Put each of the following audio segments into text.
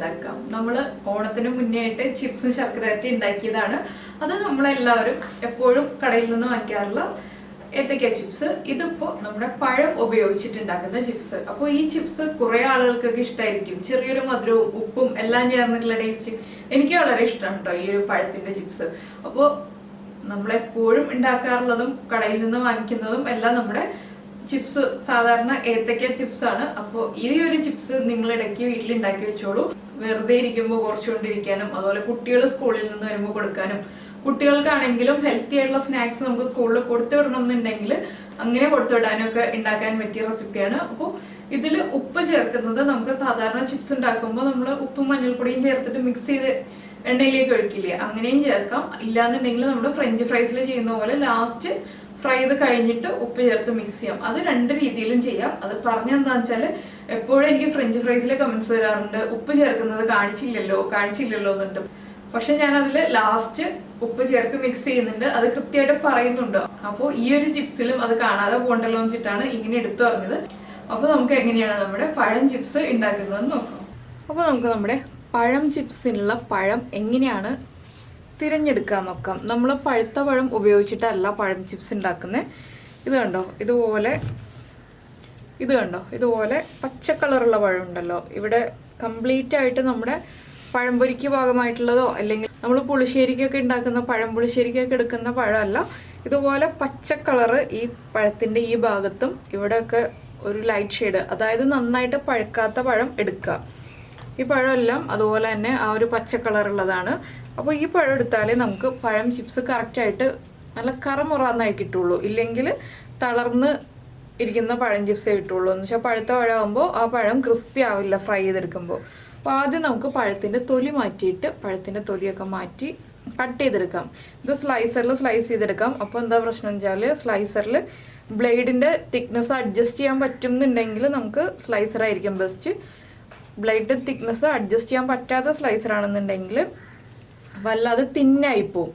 ഉണ്ടാക്കാം. നമ്മൾ ഓണത്തിന് മുന്നേ ആയിട്ട് ചിപ്സും ശർക്കരവരട്ടി ഉണ്ടാക്കിയതാണ്. അത് നമ്മളെല്ലാവരും എപ്പോഴും കടയിൽ നിന്ന് വാങ്ങിക്കാറുള്ള ഏത്തക്ക ചിപ്സ്. ഇതിപ്പോൾ നമ്മുടെ പഴം ഉപയോഗിച്ചിട്ടുണ്ടാക്കുന്ന ചിപ്സ്. അപ്പോൾ ഈ ചിപ്സ് കുറെ ആളുകൾക്കൊക്കെ ഇഷ്ടമായിരിക്കും. ചെറിയൊരു മധുരവും ഉപ്പും എല്ലാം ചേർന്നിട്ടുള്ള ടേസ്റ്റ് എനിക്ക് വളരെ ഇഷ്ടമാണ് കേട്ടോ ഈ ഒരു പഴത്തിന്റെ ചിപ്സ്. അപ്പോൾ നമ്മളെപ്പോഴും ഉണ്ടാക്കാറുള്ളതും കടയിൽ നിന്ന് വാങ്ങിക്കുന്നതും എല്ലാം നമ്മുടെ ചിപ്സ് സാധാരണ ഏത്തക്ക ചിപ്സ് ആണ്. അപ്പോൾ ഈ ഒരു ചിപ്സ് നിങ്ങൾ ഇടയ്ക്ക് വീട്ടിൽ ഉണ്ടാക്കി വെച്ചോളൂ. വെറുതെ ഇരിക്കുമ്പോൾ കുറച്ചുകൊണ്ടിരിക്കാനും അതുപോലെ കുട്ടികൾ സ്കൂളിൽ നിന്ന് വരുമ്പോൾ കൊടുക്കാനും കുട്ടികൾക്കാണെങ്കിലും ഹെൽത്തി ആയിട്ടുള്ള സ്നാക്സ് നമുക്ക് സ്കൂളിൽ കൊടുത്തു വിടണം എന്നുണ്ടെങ്കിൽ അങ്ങനെ കൊടുത്തു വിടാനും ഒക്കെ ഉണ്ടാക്കാൻ പറ്റിയ റെസിപ്പിയാണ്. അപ്പോൾ ഇതിൽ ഉപ്പ് ചേർക്കുന്നത് നമുക്ക് സാധാരണ ചിപ്സ് ഉണ്ടാക്കുമ്പോൾ നമ്മൾ ഉപ്പും മഞ്ഞൾപ്പൊടിയും ചേർത്തിട്ട് മിക്സ് ചെയ്ത് എണ്ണയിലേക്ക് ഒഴിക്കില്ലേ, അങ്ങനെയും ചേർക്കാം. ഇല്ലാന്നുണ്ടെങ്കിൽ നമ്മൾ ഫ്രഞ്ച് ഫ്രൈസിൽ ചെയ്യുന്ന പോലെ ലാസ്റ്റ് ഫ്രൈ ചെയ്ത് കഴിഞ്ഞിട്ട് ഉപ്പ് ചേർത്ത് മിക്സ് ചെയ്യാം. അത് രണ്ട് രീതിയിലും ചെയ്യാം. അത് പറഞ്ഞെന്താന്ന് വെച്ചാൽ എപ്പോഴും എനിക്ക് ഫ്രഞ്ച് ഫ്രൈസിൽ കമന്റ്സ് വരാറുണ്ട്, ഉപ്പ് ചേർക്കുന്നത് കാണിച്ചില്ലല്ലോ എന്നുണ്ട്. പക്ഷെ ഞാൻ അതിൽ ലാസ്റ്റ് ഉപ്പ് ചേർത്ത് മിക്സ് ചെയ്യുന്നുണ്ട്, അത് കൃത്യമായിട്ട് പറയുന്നുണ്ട്. അപ്പോൾ ഈ ഒരു ചിപ്സിലും അത് കാണാതെ പോകണ്ടല്ലോ വെച്ചിട്ടാണ് ഇങ്ങനെ എടുത്തു പറഞ്ഞത്. അപ്പോൾ നമുക്ക് എങ്ങനെയാണ് നമ്മുടെ പഴം ചിപ്സ് ഉണ്ടാക്കുന്നതെന്ന് നോക്കാം. അപ്പോൾ നമുക്ക് നമ്മുടെ പഴം ചിപ്സിനുള്ള പഴം എങ്ങനെയാണ് തിരഞ്ഞെടുക്കാൻ നോക്കാം. നമ്മൾ പഴുത്ത പഴം ഉപയോഗിച്ചിട്ടല്ല പഴം ചിപ്സ് ഉണ്ടാക്കുന്നത്. ഇത് കണ്ടോ, ഇതുപോലെ പച്ച കളറുള്ള പഴം ഉണ്ടല്ലോ, ഇവിടെ കംപ്ലീറ്റ് ആയിട്ട് നമ്മുടെ പഴംപൊരിക്ക് ഭാഗമായിട്ടുള്ളതോ അല്ലെങ്കിൽ നമ്മൾ പുളിശ്ശേരിക്കൊക്കെ ഉണ്ടാക്കുന്ന പഴം പുളിശ്ശേരിക്കൊക്കെ എടുക്കുന്ന പഴമല്ല. ഇതുപോലെ പച്ച കളറ് ഈ പഴത്തിൻ്റെ ഈ ഭാഗത്തും ഇവിടെയൊക്കെ ഒരു ലൈറ്റ് ഷെയ്ഡ്, അതായത് നന്നായിട്ട് പഴുക്കാത്ത പഴം എടുക്കുക. ഈ പഴമെല്ലാം അതുപോലെ തന്നെ ആ ഒരു പച്ച കളറുള്ളതാണ്. അപ്പോൾ ഈ പഴം എടുത്താലേ നമുക്ക് പഴം ചിപ്സ് കറക്റ്റായിട്ട് നല്ല കറമുറാന്നായി കിട്ടുള്ളൂ. ഇല്ലെങ്കിൽ തളർന്ന് ഇരിക്കുന്ന പഴം ചിപ്സേ കിട്ടുള്ളൂ. എന്ന് വെച്ചാൽ പഴുത്ത പഴമാകുമ്പോൾ ആ പഴം ക്രിസ്പി ആവില്ല ഫ്രൈ ചെയ്തെടുക്കുമ്പോൾ. അപ്പോൾ ആദ്യം നമുക്ക് പഴത്തിൻ്റെ തൊലി മാറ്റിയിട്ട് പഴത്തിൻ്റെ തൊലിയൊക്കെ മാറ്റി കട്ട് ചെയ്തെടുക്കാം. ഇത് സ്ലൈസറിൽ സ്ലൈസ് ചെയ്തെടുക്കാം. അപ്പോൾ എന്താ പ്രശ്നം വെച്ചാൽ സ്ലൈസറിൽ ബ്ലേഡിൻ്റെ തിക്നെസ് അഡ്ജസ്റ്റ് ചെയ്യാൻ പറ്റുന്നുണ്ടെങ്കിൽ നമുക്ക് സ്ലൈസറായിരിക്കും ബെസ്റ്റ്. ബ്ലേഡ് തിക്നെസ് അഡ്ജസ്റ്റ് ചെയ്യാൻ പറ്റാത്ത സ്ലൈസറാണെന്നുണ്ടെങ്കിൽ വല്ലാതെ തിന്നായിപ്പോവും.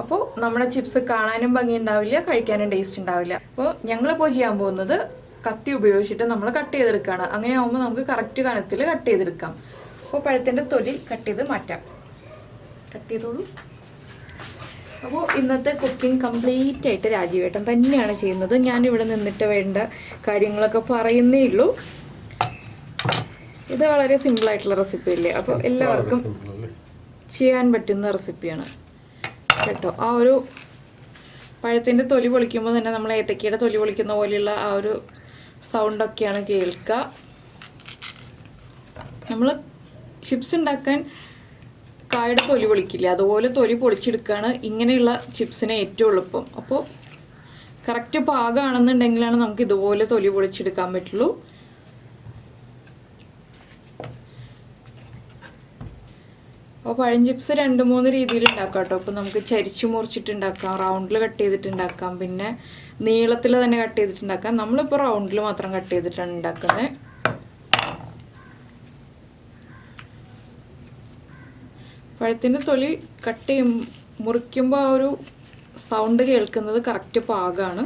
അപ്പോൾ നമ്മുടെ ചിപ്സ് കാണാനും ഭംഗി ഉണ്ടാവില്ല, കഴിക്കാനും ടേസ്റ്റ് ഉണ്ടാവില്ല. അപ്പോൾ ഞങ്ങളിപ്പോൾ ചെയ്യാൻ പോകുന്നത് കത്തി ഉപയോഗിച്ചിട്ട് നമ്മൾ കട്ട് ചെയ്തെടുക്കുകയാണ്. അങ്ങനെ ആകുമ്പോൾ നമുക്ക് കറക്റ്റ് കനത്തിൽ കട്ട് ചെയ്തെടുക്കാം. അപ്പോൾ പഴത്തിൻ്റെ തൊലി കട്ട് ചെയ്ത് മാറ്റാം. കട്ട് ചെയ്തോളൂ. അപ്പോൾ ഇന്നത്തെ കുക്കിംഗ് കംപ്ലീറ്റ് ആയിട്ട് രാജീവേട്ടൻ തന്നെയാണ് ചെയ്യുന്നത്. ഞാനിവിടെ നിന്നിട്ട് വേണ്ട കാര്യങ്ങളൊക്കെ പറയുന്നേ ഉള്ളൂ. ഇത് വളരെ സിമ്പിളായിട്ടുള്ള റെസിപ്പി അല്ലേ, അപ്പോൾ എല്ലാവർക്കും ചെയ്യാൻ പറ്റുന്ന റെസിപ്പിയാണ് കേട്ടോ. ആ ഒരു പഴത്തിൻ്റെ തൊലി പൊളിക്കുമ്പോൾ തന്നെ നമ്മൾ ഏത്തക്കയുടെ തൊലി പൊളിക്കുന്ന പോലെയുള്ള ആ ഒരു സൗണ്ടൊക്കെയാണ് കേൾക്കുക. നമ്മൾ ചിപ്സ് ഉണ്ടാക്കാൻ കായുടെ തൊലി പൊളിക്കില്ല, അതുപോലെ തൊലി പൊളിച്ചെടുക്കുകയാണ് ഇങ്ങനെയുള്ള ചിപ്സിന് ഏറ്റവും എളുപ്പം. അപ്പോൾ കറക്റ്റ് പാകമാണെന്നുണ്ടെങ്കിലാണ് നമുക്ക് ഇതുപോലെ തൊലി പൊളിച്ചെടുക്കാൻ പറ്റുള്ളൂ. അപ്പോൾ പഴം ചിപ്സ് 2-3 രീതിയിൽ ഉണ്ടാക്കാം കേട്ടോ. അപ്പോൾ നമുക്ക് ചരിച്ചു മുറിച്ചിട്ട് ഉണ്ടാക്കാം, റൗണ്ടിൽ കട്ട് ചെയ്തിട്ട് ഉണ്ടാക്കാം, പിന്നെ നീളത്തിൽ തന്നെ കട്ട് ചെയ്തിട്ട് ഉണ്ടാക്കാം. നമ്മളിപ്പോൾ റൗണ്ടിൽ മാത്രം കട്ട് ചെയ്തിട്ടാണ് ഉണ്ടാക്കുന്നത്. പഴത്തിൻ്റെ തൊലി മുറിക്കുമ്പോൾ ആ ഒരു സൗണ്ട് കേൾക്കുന്നത് കറക്റ്റ് പാകമാണ്.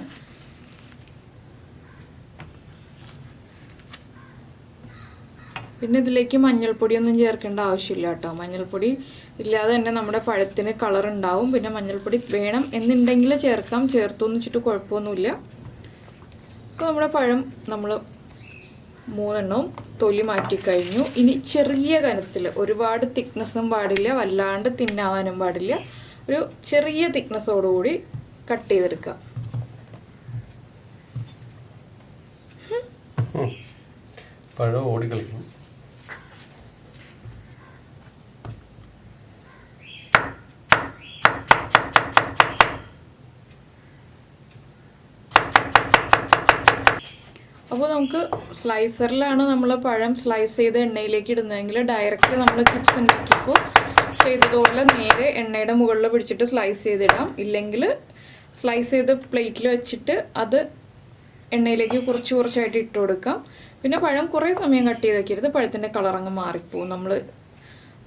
പിന്നെ ഇതിലേക്ക് മഞ്ഞൾപ്പൊടിയൊന്നും ചേർക്കേണ്ട ആവശ്യമില്ല കേട്ടോ. മഞ്ഞൾപ്പൊടി ഇല്ലാതെ തന്നെ നമ്മുടെ പഴത്തിന് കളർ ഉണ്ടാവും. പിന്നെ മഞ്ഞൾപ്പൊടി വേണം എന്നുണ്ടെങ്കിൽ ചേർക്കാം, ചേർത്തൊന്നും വെച്ചിട്ട് കുഴപ്പമൊന്നുമില്ല. അപ്പോൾ നമ്മുടെ പഴം നമ്മൾ 3 എണ്ണവും തൊലി മാറ്റിക്കഴിഞ്ഞു. ഇനി ചെറിയ കനത്തിൽ, ഒരുപാട് തിക്നെസ്സും പാടില്ല, വല്ലാണ്ട് തിന്നാവാനും പാടില്ല, ഒരു ചെറിയ തിക്നെസ്സോടുകൂടി കട്ട് ചെയ്തെടുക്കുക. പഴം ഓടിക്കളിക്കും. അപ്പോൾ നമുക്ക് സ്ലൈസറിലാണ് നമ്മൾ പഴം സ്ലൈസ് ചെയ്ത് എണ്ണയിലേക്ക് ഇടുന്നതെങ്കിൽ ഡയറക്റ്റ് നമ്മൾ ചിപ്സ് ഉണ്ടാക്കിയപ്പോൾ ചെയ്തതുപോലെ നേരെ എണ്ണയുടെ മുകളിൽ പിടിച്ചിട്ട് സ്ലൈസ് ചെയ്തിടാം. ഇല്ലെങ്കിൽ സ്ലൈസ് ചെയ്ത് പ്ലേറ്റിൽ വെച്ചിട്ട് അത് എണ്ണയിലേക്ക് കുറച്ചായിട്ട് ഇട്ട് കൊടുക്കാം. പിന്നെ പഴം കുറേ സമയം കട്ട് ചെയ്ത് വെക്കരുത്, പഴത്തിൻ്റെ കളറങ്ങ് മാറിപ്പോവും.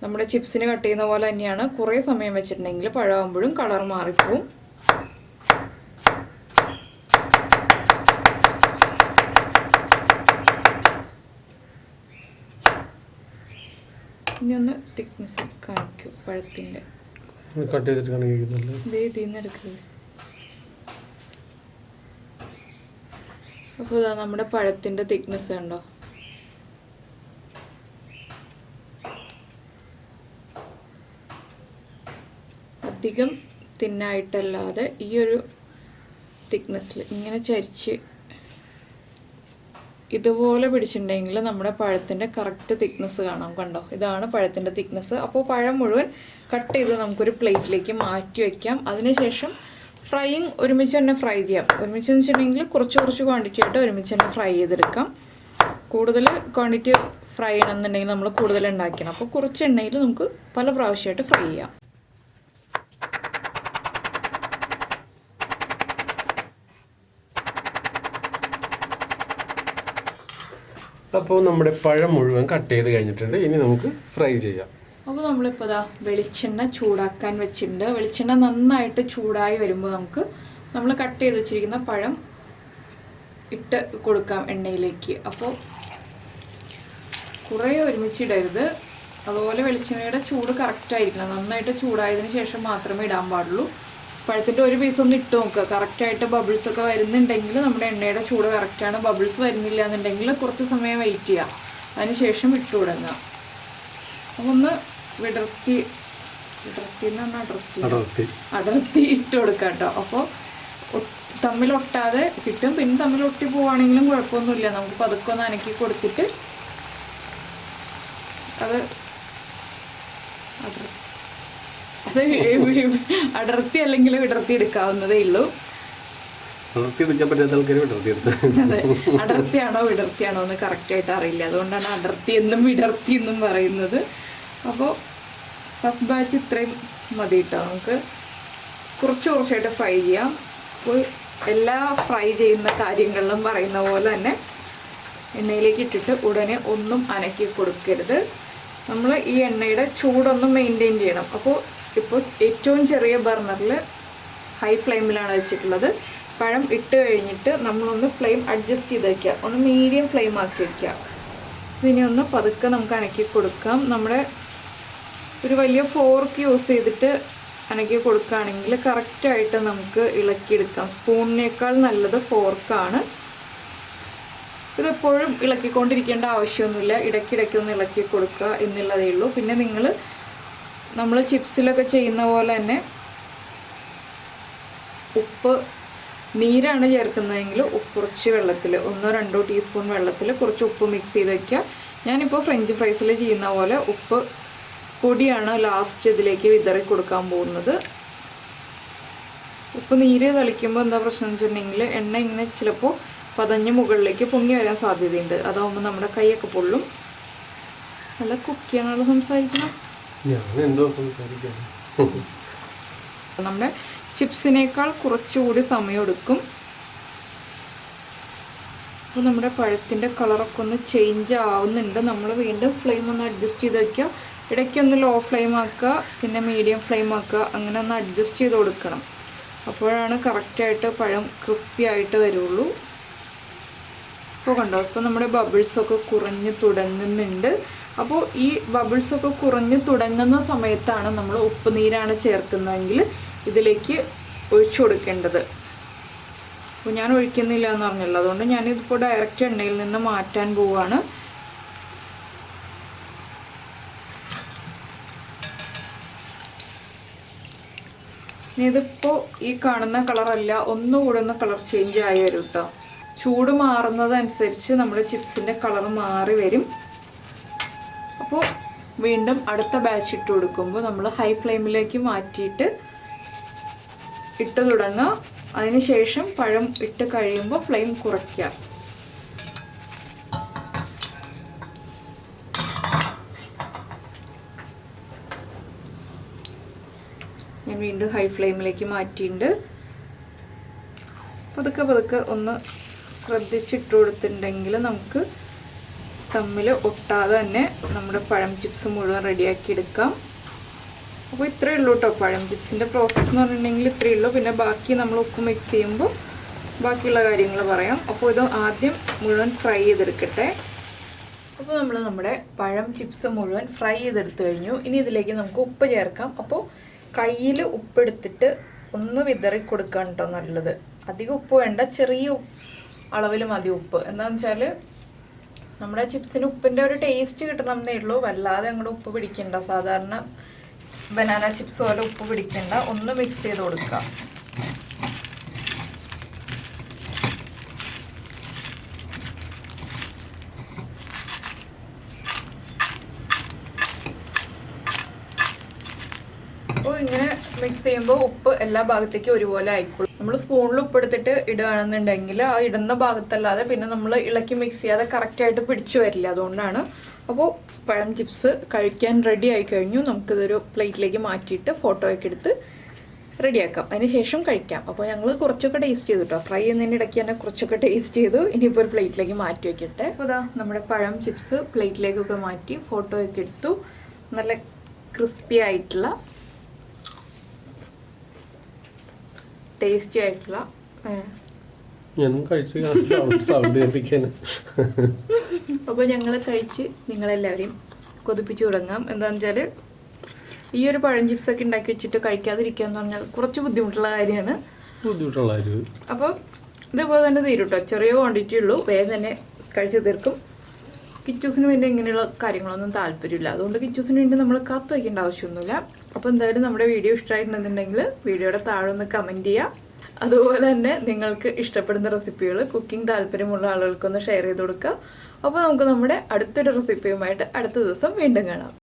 നമ്മുടെ ചിപ്സിന് കട്ട് ചെയ്യുന്ന പോലെ തന്നെയാണ്, കുറേ സമയം വെച്ചിട്ടുണ്ടെങ്കിൽ പഴമാകുമ്പോഴും കളർ മാറിപ്പോവും. ഇനി ഒന്ന് തിക്നെസ് കാണിക്കൂ പഴത്തിൻ്റെ. കട്ട് ചെയ്തിട്ട് കാണിക്കുന്നില്ല. ഇതിൽ നിന്ന് എടുക്കുന്നത്. അപ്പോൾ ഇതാ നമ്മുടെ പഴത്തിൻ്റെ തിക്നെസ് കണ്ടോ. അധികം തിന്നായിട്ടല്ലാതെ ഈ ഒരു തിക്നെസ്സിൽ ഇങ്ങനെ ചരിച്ച് ഇതുപോലെ പിടിച്ചിട്ടുണ്ടെങ്കിൽ നമ്മുടെ പഴത്തിൻ്റെ കറക്റ്റ് തിക്നെസ് കാണാം. കണ്ടോ, ഇതാണ് പഴത്തിൻ്റെ തിക്നെസ്. അപ്പോൾ പഴം മുഴുവൻ കട്ട് ചെയ്ത് നമുക്കൊരു പ്ലേറ്റിലേക്ക് മാറ്റി വയ്ക്കാം. അതിനുശേഷം ഫ്രൈയിങ് ഒരുമിച്ച് തന്നെ ഫ്രൈ ചെയ്യാം. ഒരുമിച്ച് എന്ന് വെച്ചിട്ടുണ്ടെങ്കിൽ കുറച്ച് കുറച്ച് ക്വാണ്ടിറ്റി ആയിട്ട് ഒരുമിച്ച് തന്നെ ഫ്രൈ ചെയ്തെടുക്കാം. കൂടുതൽ ക്വാണ്ടിറ്റി ഫ്രൈ ചെയ്യണമെന്നുണ്ടെങ്കിൽ നമ്മൾ കൂടുതൽ ഉണ്ടാക്കണം. അപ്പോൾ കുറച്ച് എണ്ണയിൽ നമുക്ക് പല പ്രാവശ്യമായിട്ട് ഫ്രൈ ചെയ്യാം. അപ്പോൾ നമ്മുടെ പഴം മുഴുവൻ കട്ട് ചെയ്ത് കഴിഞ്ഞിട്ടുണ്ട്. ഇനി നമുക്ക് ഫ്രൈ ചെയ്യാം. അപ്പോൾ നമ്മളിപ്പോൾ ഇതാ വെളിച്ചെണ്ണ ചൂടാക്കാൻ വെച്ചിട്ടുണ്ട്. വെളിച്ചെണ്ണ നന്നായിട്ട് ചൂടായി വരുമ്പോൾ നമുക്ക് നമ്മൾ കട്ട് ചെയ്ത് വെച്ചിരിക്കുന്ന പഴം ഇട്ട് കൊടുക്കാം എണ്ണയിലേക്ക്. അപ്പോൾ കുറേ ഒരുമിച്ചിടരുത്. അതുപോലെ വെളിച്ചെണ്ണയുടെ ചൂട് കറക്റ്റായിരിക്കണം. നന്നായിട്ട് ചൂടായതിന് ശേഷം മാത്രമേ ഇടാൻ പാടുള്ളൂ. പഴത്തിൻ്റെ ഒരു പീസ് ഒന്ന് ഇട്ട് നോക്കുക. കറക്റ്റായിട്ട് ബബിൾസ് ഒക്കെ വരുന്നുണ്ടെങ്കിൽ നമ്മുടെ എണ്ണയുടെ ചൂട് കറക്റ്റാണ്. ബബിൾസ് വരുന്നില്ല എന്നുണ്ടെങ്കിൽ കുറച്ച് സമയം വെയിറ്റ് ചെയ്യുക. അതിന് ശേഷം ഇട്ട് തുടങ്ങുക. ഒന്ന് വിടർത്തി ഇട്ട് കൊടുക്കുക കേട്ടോ. അപ്പോൾ തമ്മിലൊട്ടാതെ കിട്ടും. പിന്നെ തമ്മിലൊട്ടി പോവുകയാണെങ്കിലും കുഴപ്പമൊന്നുമില്ല. നമുക്ക് പതുക്കെ ഒന്ന് അനക്കി കൊടുത്തിട്ട് അത് അടർത്തി അല്ലെങ്കിൽ വിടർത്തി എടുക്കാവുന്നതേ ഉള്ളൂ. അതെ, അടർത്തിയാണോ വിടർത്തിയാണോ എന്ന് കറക്റ്റായിട്ട് അറിയില്ല. അതുകൊണ്ടാണ് അടർത്തി എന്നും വിടർത്തി എന്നും പറയുന്നത്. അപ്പോൾ ഫസ്റ്റ് ബാച്ച് ഇത്രയും മതി കേട്ടോ. നമുക്ക് കുറച്ച് കുറച്ചായിട്ട് ഫ്രൈ ചെയ്യാം. അപ്പോൾ എല്ലാ ഫ്രൈ ചെയ്യുന്ന കാര്യങ്ങളിലും പറയുന്ന പോലെ തന്നെ എണ്ണയിലേക്ക് ഇട്ടിട്ട് ഉടനെ ഒന്നും അനക്കി കൊടുക്കരുത്. നമ്മൾ ഈ എണ്ണയുടെ ചൂടൊന്നും മെയിൻറ്റെയിൻ ചെയ്യണം. അപ്പോൾ ഇപ്പോൾ ഏറ്റവും ചെറിയ ബർണറിൽ ഹൈ ഫ്ലെയിമിലാണ് വെച്ചിട്ടുള്ളത്. പഴം ഇട്ട് കഴിഞ്ഞിട്ട് നമ്മളൊന്ന് ഫ്ലെയിം അഡ്ജസ്റ്റ് ചെയ്ത് വയ്ക്കുക. ഒന്ന് മീഡിയം ഫ്ലെയിം ആക്കി വയ്ക്കുക. ഇനി ഒന്ന് പതുക്കെ നമുക്ക് അനക്കി കൊടുക്കാം. നമ്മുടെ ഒരു വലിയ ഫോർക്ക് യൂസ് ചെയ്തിട്ട് അനക്കി കൊടുക്കുകയാണെങ്കിൽ കറക്റ്റായിട്ട് നമുക്ക് ഇളക്കിയെടുക്കാം. സ്പൂണിനേക്കാൾ നല്ലത് ഫോർക്കാണ്. ഇതെപ്പോഴും ഇളക്കിക്കൊണ്ടിരിക്കേണ്ട ആവശ്യമൊന്നുമില്ല. ഇടയ്ക്കിടയ്ക്കൊന്ന് ഇളക്കി കൊടുക്കുക എന്നുള്ളതേ ഉള്ളൂ. പിന്നെ നമ്മൾ ചിപ്സിലൊക്കെ ചെയ്യുന്ന പോലെ തന്നെ ഉപ്പ് നീരാണ് ചേർക്കുന്നതെങ്കിൽ ഉപ്പ് കുറച്ച് വെള്ളത്തിൽ 1-2 ടീസ്പൂൺ വെള്ളത്തിൽ കുറച്ച് ഉപ്പ് മിക്സ് ചെയ്ത് വയ്ക്കുക. ഞാനിപ്പോൾ ഫ്രഞ്ച് ഫ്രൈസിൽ ചെയ്യുന്ന പോലെ ഉപ്പ് പൊടിയാണ് ലാസ്റ്റ് ഇതിലേക്ക് വിതറി കൊടുക്കാൻ പോകുന്നത്. ഉപ്പ് നീര് തളിക്കുമ്പോൾ എന്താ പ്രശ്നം എന്ന് വെച്ചിട്ടുണ്ടെങ്കിൽ എണ്ണ ഇങ്ങനെ ചിലപ്പോൾ പതഞ്ഞ് മുകളിലേക്ക് പൊങ്ങി വരാൻ സാധ്യതയുണ്ട്. അതാവുമ്പോൾ നമ്മുടെ കൈയൊക്കെ പൊള്ളും. നല്ല കുക്കിയാണല്ലോ സംസാരിക്കണം. നമ്മുടെ ചിപ്സിനേക്കാൾ കുറച്ചുകൂടി സമയം എടുക്കും. അപ്പോൾ നമ്മുടെ പഴത്തിൻ്റെ കളറൊക്കെ ഒന്ന് ചേഞ്ച് ആവുന്നുണ്ട്. നമ്മൾ വീണ്ടും ഫ്ലെയിം ഒന്ന് അഡ്ജസ്റ്റ് ചെയ്ത് വയ്ക്കുക. ഇടയ്ക്കൊന്ന് ലോ ഫ്ലെയിം ആക്കുക, പിന്നെ മീഡിയം ഫ്ലെയിം ആക്കുക. അങ്ങനെ ഒന്ന് അഡ്ജസ്റ്റ് ചെയ്ത് കൊടുക്കണം. അപ്പോഴാണ് കറക്റ്റായിട്ട് പഴം ക്രിസ്പി ആയിട്ട് വരുള്ളൂ. അപ്പോൾ കണ്ടോ, ഇപ്പോൾ നമ്മുടെ ബബിൾസൊക്കെ കുറഞ്ഞ് തുടങ്ങുന്നുണ്ട്. അപ്പോൾ ഈ ബബിൾസൊക്കെ കുറഞ്ഞ് തുടങ്ങുന്ന സമയത്താണ് നമ്മൾ ഉപ്പ് നീരാണ് ചേർക്കുന്നതെങ്കിൽ ഇതിലേക്ക് ഒഴിച്ചു കൊടുക്കേണ്ടത്. അപ്പോൾ ഞാൻ ഒഴിക്കുന്നില്ല എന്ന് പറഞ്ഞല്ലോ, അതുകൊണ്ട് ഞാനിതിപ്പോൾ ഡയറക്റ്റ് എണ്ണയിൽ നിന്ന് മാറ്റാൻ പോവുകയാണ്. ഇതിപ്പോൾ ഈ കാണുന്ന കളറല്ല, ഒന്നുകൂടെ ഒന്ന് കളർ ചേഞ്ച് ആയി വരും കേട്ടോ. ചൂട് മാറുന്നതനുസരിച്ച് നമ്മുടെ ചിപ്സിൻ്റെ കളർ മാറി വരും. അപ്പോൾ വീണ്ടും അടുത്ത ബാച്ച് ഇട്ട് കൊടുക്കുമ്പോൾ നമ്മൾ ഹൈ ഫ്ലെയിമിലേക്ക് മാറ്റിയിട്ട് ഇട്ട് തുടങ്ങുക. അതിനുശേഷം പഴം ഇട്ട് കഴിയുമ്പോൾ ഫ്ലെയിം കുറയ്ക്കുക. ഞാൻ വീണ്ടും ഹൈ ഫ്ലെയിമിലേക്ക് മാറ്റിയിട്ടുണ്ട്. പതുക്കെ ഒന്ന് ശ്രദ്ധിച്ചിട്ട് കൊടുത്തിട്ടുണ്ടെങ്കിൽ നമുക്ക് തമ്മിൽ ഒട്ടാതെ തന്നെ നമ്മുടെ പഴം ചിപ്സ് മുഴുവൻ റെഡിയാക്കി എടുക്കാം. അപ്പോൾ ഇത്രയേ ഉള്ളൂ കേട്ടോ പഴം ചിപ്സിൻ്റെ പ്രോസസ്സ് എന്ന് പറഞ്ഞിട്ടുണ്ടെങ്കിൽ ഇത്രയേ ഉള്ളൂ. പിന്നെ ബാക്കി നമ്മൾ ഉപ്പ് മിക്സ് ചെയ്യുമ്പോൾ ബാക്കിയുള്ള കാര്യങ്ങൾ പറയാം. അപ്പോൾ ഇത് ആദ്യം മുഴുവൻ ഫ്രൈ ചെയ്തെടുക്കട്ടെ. അപ്പോൾ നമ്മൾ നമ്മുടെ പഴം ചിപ്സ് മുഴുവൻ ഫ്രൈ ചെയ്തെടുത്തു കഴിഞ്ഞു. ഇനി ഇതിലേക്ക് നമുക്ക് ഉപ്പ് ചേർക്കാം. അപ്പോൾ കയ്യിൽ ഉപ്പെടുത്തിട്ട് ഒന്ന് വിതറി കൊടുക്കാൻ കേട്ടോ നല്ലത്. അധികം ഉപ്പ് വേണ്ട, ചെറിയ അളവിൽ മതി ഉപ്പ്. എന്താണെന്ന് വെച്ചാൽ നമ്മുടെ ചിപ്സിന് ഉപ്പിൻ്റെ ഒരു ടേസ്റ്റ് കിട്ടണം എന്നേ ഉള്ളൂ. വല്ലാതെ അങ്ങോട്ട് ഉപ്പ് പിടിക്കണ്ട. സാധാരണ ബനാന ചിപ്സ് പോലെ ഉപ്പ് പിടിക്കണ്ട. ഒന്ന് മിക്സ് ചെയ്ത് കൊടുക്കാം. അപ്പോൾ ഇങ്ങനെ മിക്സ് ചെയ്യുമ്പോൾ ഉപ്പ് എല്ലാ ഭാഗത്തേക്കും ഒരുപോലെ ആയിക്കോളും. നമ്മൾ സ്പൂണിൽ ഉപ്പ് എടുത്തിട്ട് ഇടുകയാണെന്നുണ്ടെങ്കിൽ ആ ഇടുന്ന ഭാഗത്തല്ലാതെ പിന്നെ നമ്മൾ ഇളക്കി മിക്സ് ചെയ്യാതെ കറക്റ്റായിട്ട് പിടിച്ചു വരില്ല. അതുകൊണ്ടാണ്. അപ്പോൾ പഴം ചിപ്സ് കഴിക്കാൻ റെഡി ആയി കഴിഞ്ഞു. നമുക്കിതൊരു പ്ലേറ്റിലേക്ക് മാറ്റിയിട്ട് ഫോട്ടോ ഒക്കെ എടുത്ത് റെഡിയാക്കാം. അതിന് ശേഷം കഴിക്കാം. അപ്പോൾ ഞങ്ങൾ കുറച്ചൊക്കെ ടേസ്റ്റ് ചെയ്തു കേട്ടോ. ഫ്രൈ ചെയ്യുന്നതിന് ഇടയ്ക്ക് തന്നെ കുറച്ചൊക്കെ ടേസ്റ്റ് ചെയ്തു. ഇനിയിപ്പോൾ ഒരു പ്ലേറ്റിലേക്ക് മാറ്റി വയ്ക്കട്ടെ. അപ്പോൾ ഇതാ നമ്മുടെ പഴം ചിപ്സ് പ്ലേറ്റിലേക്കൊക്കെ മാറ്റി ഫോട്ടോ ഒക്കെ എടുത്തു. നല്ല ക്രിസ്പി ആയിട്ടുള്ള ടേസ്റ്റി ആയിട്ടുള്ള അപ്പോൾ ഞങ്ങൾ കഴിച്ച് നിങ്ങളെല്ലാവരെയും കൊതിപ്പിച്ച് തുടങ്ങാം. എന്താണെന്ന് വെച്ചാൽ ഈ ഒരു പഴം ചിപ്സൊക്കെ ഉണ്ടാക്കി വെച്ചിട്ട് കഴിക്കാതിരിക്കുക എന്ന് പറഞ്ഞാൽ കുറച്ച് ബുദ്ധിമുട്ടുള്ള കാര്യമാണ്. അപ്പോൾ ഇതുപോലെ തന്നെ തീരും കേട്ടോ. ചെറിയ ക്വാണ്ടിറ്റി ഉള്ളൂ, വേഗം തന്നെ കഴിച്ച് തീർക്കും. കിച്ചൂസിന് വേണ്ടി ഇങ്ങനെയുള്ള കാര്യങ്ങളൊന്നും താല്പര്യമില്ല. അതുകൊണ്ട് കിച്ചൂസിന് വേണ്ടി നമ്മൾ കാത്തു വയ്ക്കേണ്ട ആവശ്യമൊന്നുമില്ല. അപ്പോൾ എന്തായാലും നമ്മുടെ വീഡിയോ ഇഷ്ടമായിട്ടുണ്ടെന്നുണ്ടെങ്കിൽ വീഡിയോയുടെ താഴെ ഒന്ന് കമൻറ്റ് ചെയ്യുക. അതുപോലെ തന്നെ നിങ്ങൾക്ക് ഇഷ്ടപ്പെടുന്ന റെസിപ്പികൾ കുക്കിംഗ് താല്പര്യമുള്ള ആളുകൾക്കൊന്ന് ഷെയർ ചെയ്ത് കൊടുക്കുക. അപ്പോൾ നമുക്ക് നമ്മുടെ അടുത്തൊരു റെസിപ്പിയുമായിട്ട് അടുത്ത ദിവസം വീണ്ടും കാണാം.